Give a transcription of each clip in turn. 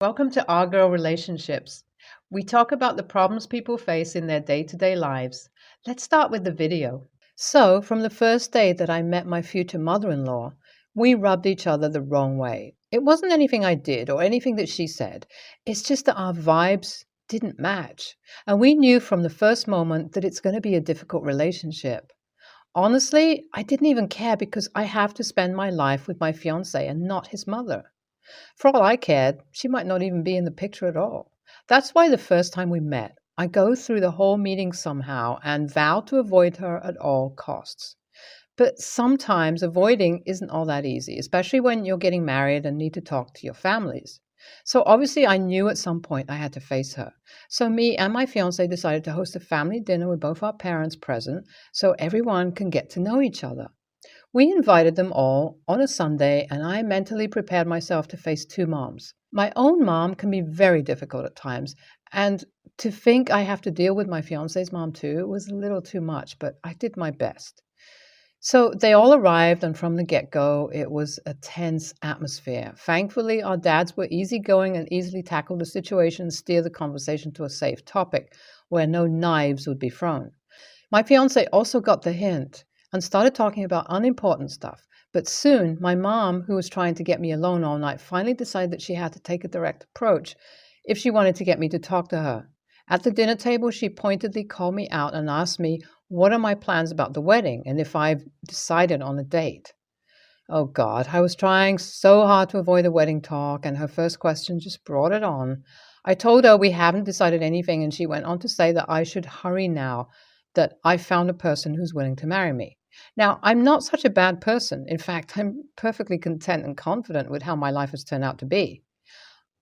Welcome to Our Girl Relationships. We talk about the problems people face in their day-to-day lives. Let's start with the video. So, from the first day that I met my future mother-in-law, we rubbed each other the wrong way. It wasn't anything I did or anything that she said. It's just that our vibes didn't match. And we knew from the first moment that it's going to be a difficult relationship. Honestly, I didn't even care because I have to spend my life with my fiance and not his mother. For all I cared, she might not even be in the picture at all. That's why the first time we met, I go through the whole meeting somehow and vow to avoid her at all costs. But sometimes avoiding isn't all that easy, especially when you're getting married and need to talk to your families. So obviously I knew at some point I had to face her. So me and my fiance decided to host a family dinner with both our parents present so everyone can get to know each other. We invited them all on a Sunday, and I mentally prepared myself to face two moms. My own mom can be very difficult at times, and to think I have to deal with my fiance's mom too was a little too much, but I did my best. So they all arrived, and from the get go, it was a tense atmosphere. Thankfully, our dads were easygoing and easily tackled the situation and steered the conversation to a safe topic where no knives would be thrown. My fiance also got the hint and started talking about unimportant stuff. But soon, my mom, who was trying to get me alone all night, finally decided that she had to take a direct approach if she wanted to get me to talk to her. At the dinner table, she pointedly called me out and asked me what are my plans about the wedding and if I've decided on a date. Oh God, I was trying so hard to avoid the wedding talk, and her first question just brought it on. I told her we haven't decided anything, and she went on to say that I should hurry now, that I found a person who's willing to marry me. Now, I'm not such a bad person. In fact, I'm perfectly content and confident with how my life has turned out to be.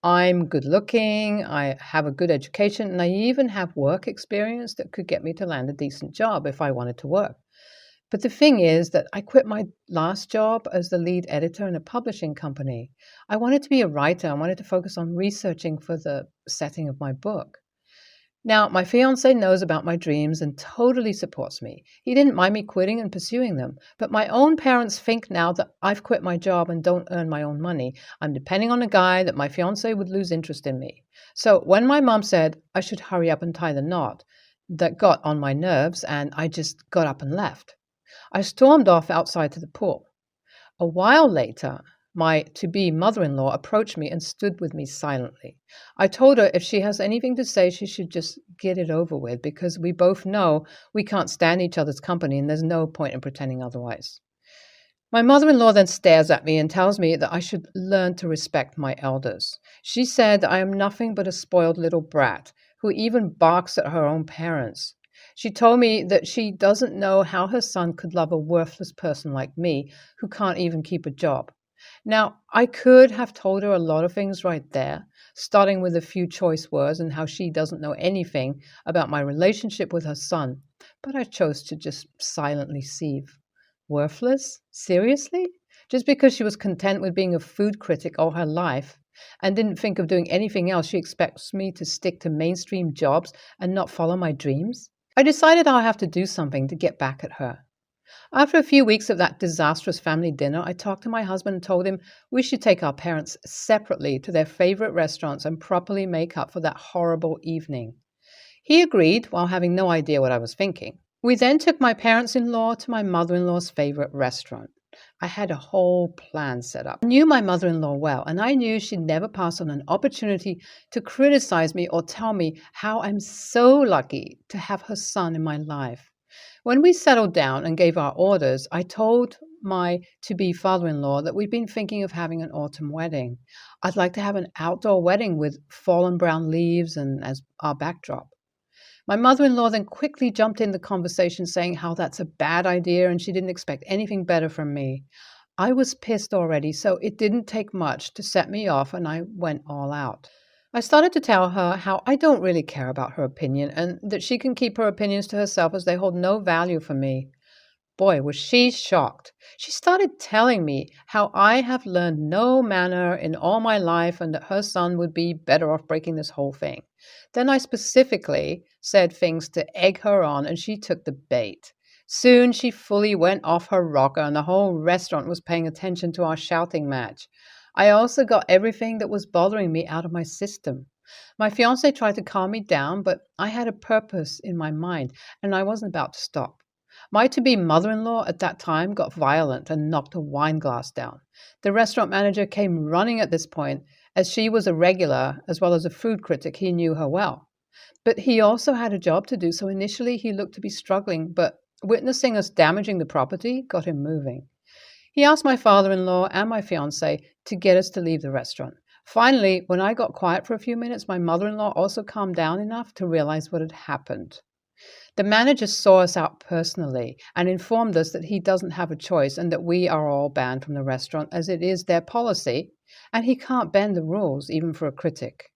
I'm good looking, I have a good education, and I even have work experience that could get me to land a decent job if I wanted to work. But the thing is that I quit my last job as the lead editor in a publishing company. I wanted to be a writer. I wanted to focus on researching for the setting of my book. Now, my fiance knows about my dreams and totally supports me. He didn't mind me quitting and pursuing them. But my own parents think now that I've quit my job and don't earn my own money, I'm depending on a guy, that my fiance would lose interest in me. So when my mom said I should hurry up and tie the knot, that got on my nerves, and I just got up and left. I stormed off outside to the pool. A while later, my to-be mother-in-law approached me and stood with me silently. I told her if she has anything to say, she should just get it over with, because we both know we can't stand each other's company and there's no point in pretending otherwise. My mother-in-law then stares at me and tells me that I should learn to respect my elders. She said I am nothing but a spoiled little brat who even barks at her own parents. She told me that she doesn't know how her son could love a worthless person like me who can't even keep a job. Now, I could have told her a lot of things right there, starting with a few choice words and how she doesn't know anything about my relationship with her son, but I chose to just silently seethe. Worthless? Seriously? Just because she was content with being a food critic all her life and didn't think of doing anything else, she expects me to stick to mainstream jobs and not follow my dreams? I decided I'll have to do something to get back at her. After a few weeks of that disastrous family dinner, I talked to my husband and told him we should take our parents separately to their favorite restaurants and properly make up for that horrible evening. He agreed while having no idea what I was thinking. We then took my parents-in-law to my mother-in-law's favorite restaurant. I had a whole plan set up. I knew my mother-in-law well, and I knew she'd never pass on an opportunity to criticize me or tell me how I'm so lucky to have her son in my life. When we settled down and gave our orders, I told my to-be father-in-law that we'd been thinking of having an autumn wedding. I'd like to have an outdoor wedding with fallen brown leaves and as our backdrop. My mother-in-law then quickly jumped in the conversation saying how that's a bad idea and she didn't expect anything better from me. I was pissed already, so it didn't take much to set me off, and I went all out. I started to tell her how I don't really care about her opinion and that she can keep her opinions to herself as they hold no value for me. Boy, was she shocked. She started telling me how I have learned no manner in all my life and that her son would be better off breaking this whole thing. Then I specifically said things to egg her on, and she took the bait. Soon she fully went off her rocker, and the whole restaurant was paying attention to our shouting match. I also got everything that was bothering me out of my system. My fiance tried to calm me down, but I had a purpose in my mind, and I wasn't about to stop. My to be mother in law at that time got violent and knocked a wine glass down. The restaurant manager came running at this point, as she was a regular as well as a food critic. He knew her well. But he also had a job to do, so initially he looked to be struggling, but witnessing us damaging the property got him moving. He asked my father in law and my fiance to get us to leave the restaurant. Finally, when I got quiet for a few minutes, my mother in law also calmed down enough to realize what had happened. The manager saw us out personally and informed us that he doesn't have a choice and that we are all banned from the restaurant as it is their policy, and he can't bend the rules even for a critic.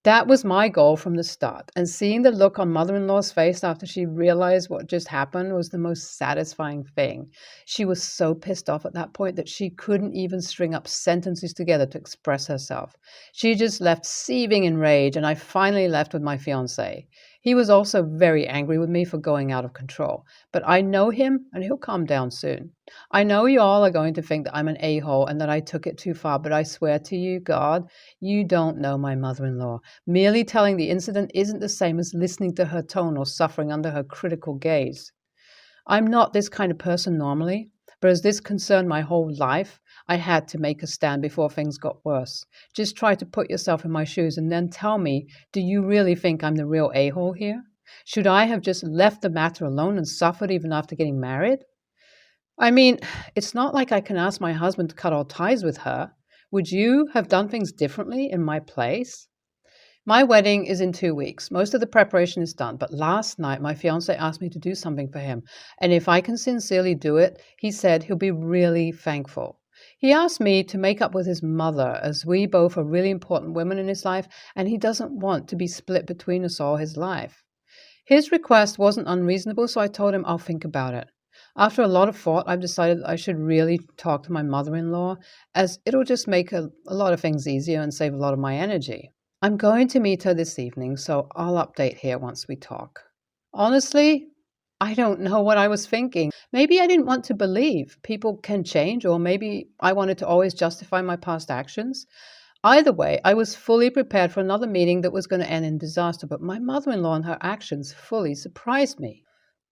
That was my goal from the start, and seeing the look on mother-in-law's face after she realized what just happened was the most satisfying thing. She was so pissed off at that point that she couldn't even string up sentences together to express herself. She just left seething in rage, and I finally left with my fiancé. He was also very angry with me for going out of control, but I know him and he'll calm down soon. I know you all are going to think that I'm an a-hole and that I took it too far, but I swear to you, God, you don't know my mother-in-law. Merely telling the incident isn't the same as listening to her tone or suffering under her critical gaze. I'm not this kind of person normally, but as this concerned my whole life, I had to make a stand before things got worse. Just try to put yourself in my shoes and then tell me, do you really think I'm the real a-hole here? Should I have just left the matter alone and suffered even after getting married? I mean, it's not like I can ask my husband to cut all ties with her. Would you have done things differently in my place? My wedding is in 2 weeks. Most of the preparation is done, but last night my fiancé asked me to do something for him, and if I can sincerely do it, he said he'll be really thankful. He asked me to make up with his mother, as we both are really important women in his life, and he doesn't want to be split between us all his life. His request wasn't unreasonable, so I told him I'll think about it. After a lot of thought, I've decided that I should really talk to my mother-in-law, as it'll just make a lot of things easier and save a lot of my energy. I'm going to meet her this evening, so I'll update here once we talk. Honestly, I don't know what I was thinking. Maybe I didn't want to believe people can change, or maybe I wanted to always justify my past actions. Either way, I was fully prepared for another meeting that was going to end in disaster, but my mother-in-law and her actions fully surprised me.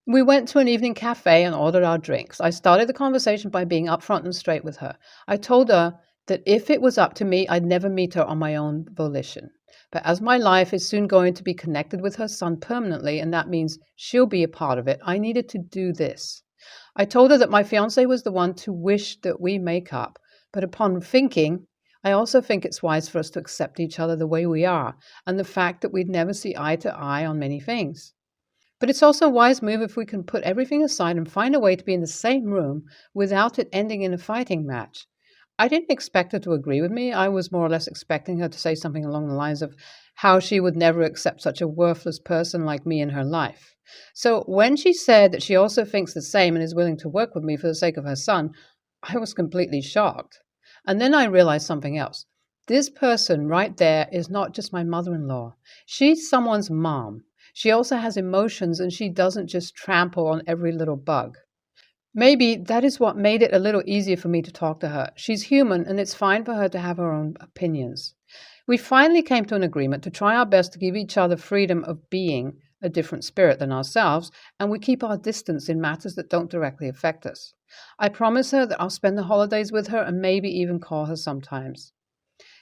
We went to an evening cafe and ordered our drinks. I started the conversation by being upfront and straight with her. I told her that if it was up to me, I'd never meet her on my own volition. But as my life is soon going to be connected with her son permanently, and that means she'll be a part of it, I needed to do this. I told her that my fiancé was the one to wish that we make up, but upon thinking, I also think it's wise for us to accept each other the way we are, and the fact that we'd never see eye to eye on many things. But it's also a wise move if we can put everything aside and find a way to be in the same room without it ending in a fighting match. I didn't expect her to agree with me. I was more or less expecting her to say something along the lines of how she would never accept such a worthless person like me in her life. So when she said that she also thinks the same and is willing to work with me for the sake of her son, I was completely shocked. And then I realized something else. This person right there is not just my mother-in-law. She's someone's mom. She also has emotions, and she doesn't just trample on every little bug. Maybe that is what made it a little easier for me to talk to her. She's human, and it's fine for her to have her own opinions. We finally came to an agreement to try our best to give each other freedom of being a different spirit than ourselves, and we keep our distance in matters that don't directly affect us. I promise her that I'll spend the holidays with her and maybe even call her sometimes.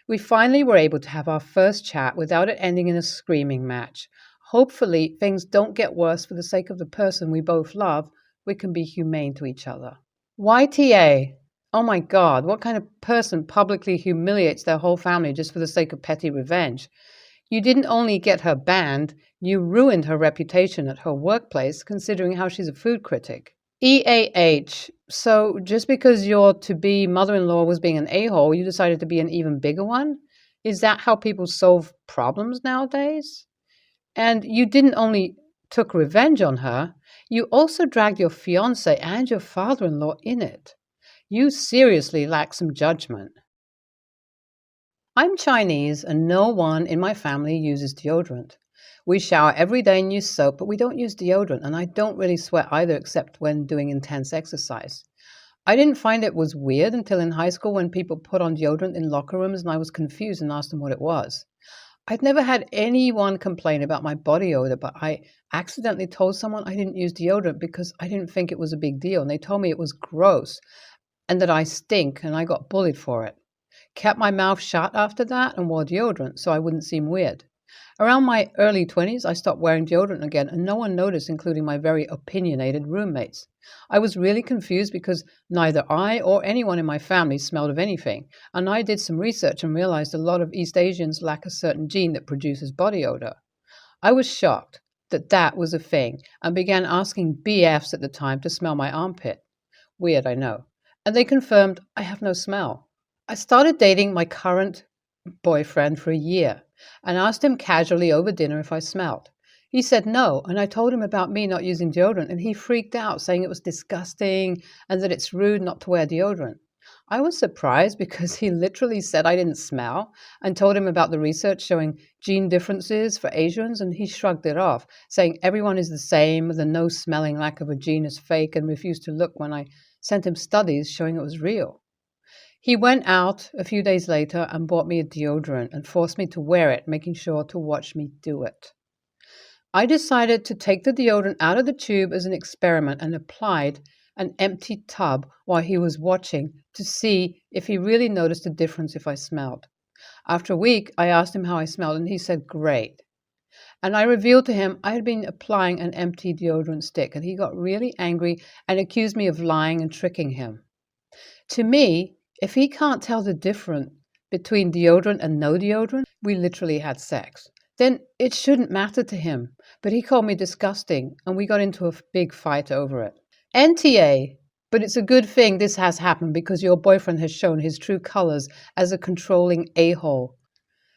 We finally were able to have our first chat without it ending in a screaming match. Hopefully, things don't get worse for the sake of the person we both love. We can be humane to each other. YTA. Oh my God, what kind of person publicly humiliates their whole family just for the sake of petty revenge? You didn't only get her banned, you ruined her reputation at her workplace, considering how she's a food critic. EAH. So just because your to-be mother-in-law was being an a-hole, you decided to be an even bigger one? Is that how people solve problems nowadays? And you didn't only took revenge on her, you also dragged your fiancé and your father-in-law in it. You seriously lack some judgment. I'm Chinese, and no one in my family uses deodorant. We shower every day and use soap, but we don't use deodorant, and I don't really sweat either except when doing intense exercise. I didn't find it was weird until in high school when people put on deodorant in locker rooms and I was confused and asked them what it was. I'd never had anyone complain about my body odor, but I accidentally told someone I didn't use deodorant because I didn't think it was a big deal. And they told me it was gross and that I stink, and I got bullied for it. Kept my mouth shut after that and wore deodorant so I wouldn't seem weird. Around my early 20s, I stopped wearing deodorant again, and no one noticed, including my very opinionated roommates. I was really confused because neither I or anyone in my family smelled of anything, and I did some research and realized a lot of East Asians lack a certain gene that produces body odor. I was shocked that that was a thing and began asking BFs at the time to smell my armpit. Weird, I know. And they confirmed I have no smell. I started dating my current boyfriend for a year and asked him casually over dinner if I smelled. He said no, and I told him about me not using deodorant, and he freaked out, saying it was disgusting and that it's rude not to wear deodorant. I was surprised because he literally said I didn't smell and told him about the research showing gene differences for Asians, and he shrugged it off, saying everyone is the same, the no smelling lack of a gene is fake, and refused to look when I sent him studies showing it was real. He went out a few days later and bought me a deodorant and forced me to wear it, making sure to watch me do it. I decided to take the deodorant out of the tube as an experiment and applied an empty tub while he was watching to see if he really noticed a difference if I smelled. After a week, I asked him how I smelled, and he said, "Great." And I revealed to him I had been applying an empty deodorant stick, and he got really angry and accused me of lying and tricking him. To me, if he can't tell the difference between deodorant and no deodorant, we literally had sex, then it shouldn't matter to him. But he called me disgusting, and we got into a big fight over it. NTA, but it's a good thing this has happened because your boyfriend has shown his true colors as a controlling a-hole.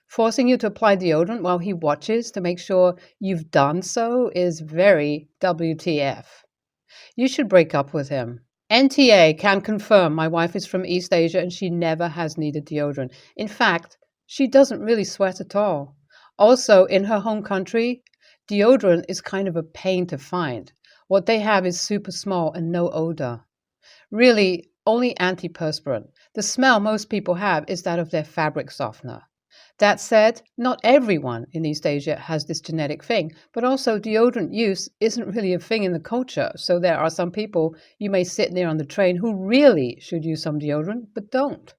Forcing you to apply deodorant while he watches to make sure you've done so is very WTF. You should break up with him. NTA can confirm my wife is from East Asia and she never has needed deodorant. In fact, she doesn't really sweat at all. Also, in her home country, deodorant is kind of a pain to find. What they have is super small and no odor. Really, only antiperspirant. The smell most people have is that of their fabric softener. That said, not everyone in East Asia has this genetic thing, but also deodorant use isn't really a thing in the culture, so there are some people you may sit near on the train who really should use some deodorant, but don't.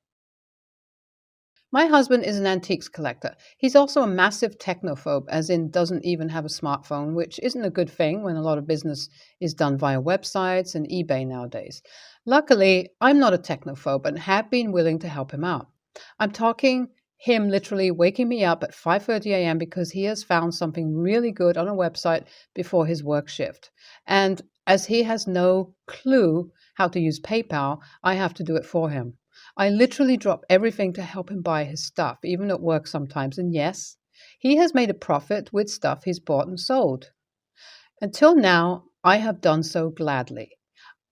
My husband is an antiques collector. He's also a massive technophobe, as in doesn't even have a smartphone, which isn't a good thing when a lot of business is done via websites and eBay nowadays. Luckily, I'm not a technophobe and have been willing to help him out. I'm talking him literally waking me up at 5:30 a.m. because he has found something really good on a website before his work shift. And as he has no clue how to use PayPal, I have to do it for him. I literally drop everything to help him buy his stuff, even at work sometimes. And yes, he has made a profit with stuff he's bought and sold. Until now, I have done so gladly.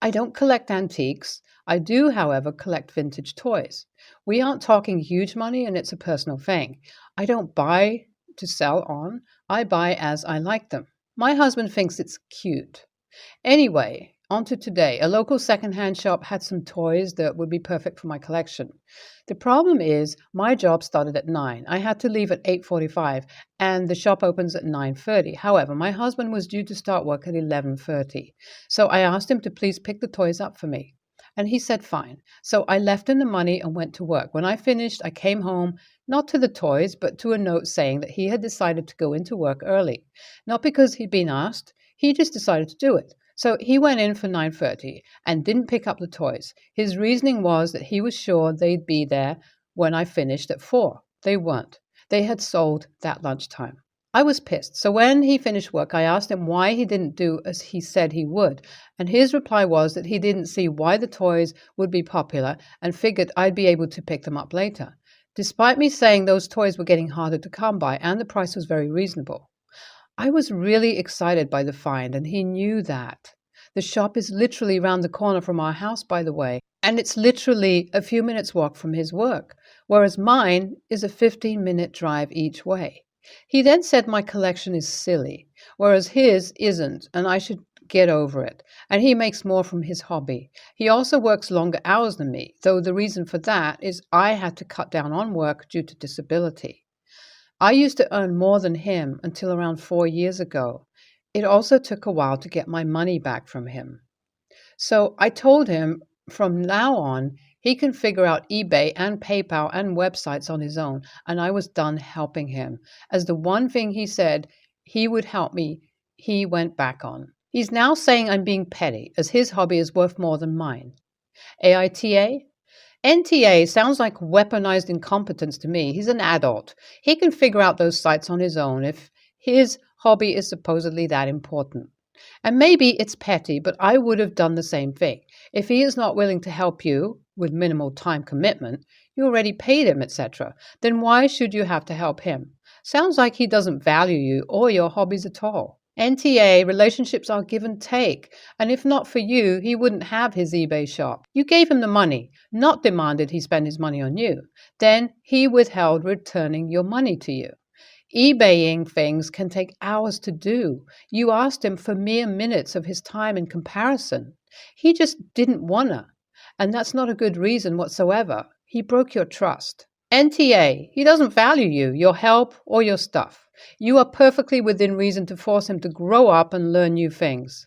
I don't collect antiques. I do, however, collect vintage toys. We aren't talking huge money, and it's a personal thing. I don't buy to sell on. I buy as I like them. My husband thinks it's cute. Anyway, on to today. A local secondhand shop had some toys that would be perfect for my collection. The problem is my job started at 9. I had to leave at 8:45 and the shop opens at 9:30. However, my husband was due to start work at 11:30. So I asked him to please pick the toys up for me. And he said fine. So I left him the money and went to work. When I finished, I came home, not to the toys, but to a note saying that he had decided to go into work early. Not because he'd been asked, he just decided to do it. So he went in for 9:30 and didn't pick up the toys. His reasoning was that he was sure they'd be there when I finished at 4. They weren't. They had sold that lunchtime. I was pissed. So when he finished work, I asked him why he didn't do as he said he would. And his reply was that he didn't see why the toys would be popular and figured I'd be able to pick them up later. Despite me saying those toys were getting harder to come by and the price was very reasonable. I was really excited by the find, and he knew that. The shop is literally round the corner from our house, by the way, and it's literally a few minutes walk from his work, whereas mine is a 15-minute drive each way. He then said my collection is silly, whereas his isn't, and I should Get over it. And he makes more from his hobby. He also works longer hours than me, though the reason for that is I had to cut down on work due to disability. I used to earn more than him until around 4 years ago. It also took a while to get my money back from him. So I told him from now on, he can figure out eBay and PayPal and websites on his own, and I was done helping him, as the one thing he said he would help me, he went back on. He's now saying I'm being petty, as his hobby is worth more than mine. AITA? NTA sounds like weaponized incompetence to me. He's an adult. He can figure out those sites on his own if his hobby is supposedly that important. And maybe it's petty, but I would have done the same thing. If he is not willing to help you with minimal time commitment, you already paid him, etc., then why should you have to help him? Sounds like he doesn't value you or your hobbies at all. NTA, relationships are give and take, and if not for you, he wouldn't have his eBay shop. You gave him the money, not demanded he spend his money on you. Then he withheld returning your money to you. eBaying things can take hours to do. You asked him for mere minutes of his time in comparison. He just didn't wanna, and that's not a good reason whatsoever. He broke your trust. NTA, he doesn't value you, your help, or your stuff. You are perfectly within reason to force him to grow up and learn new things.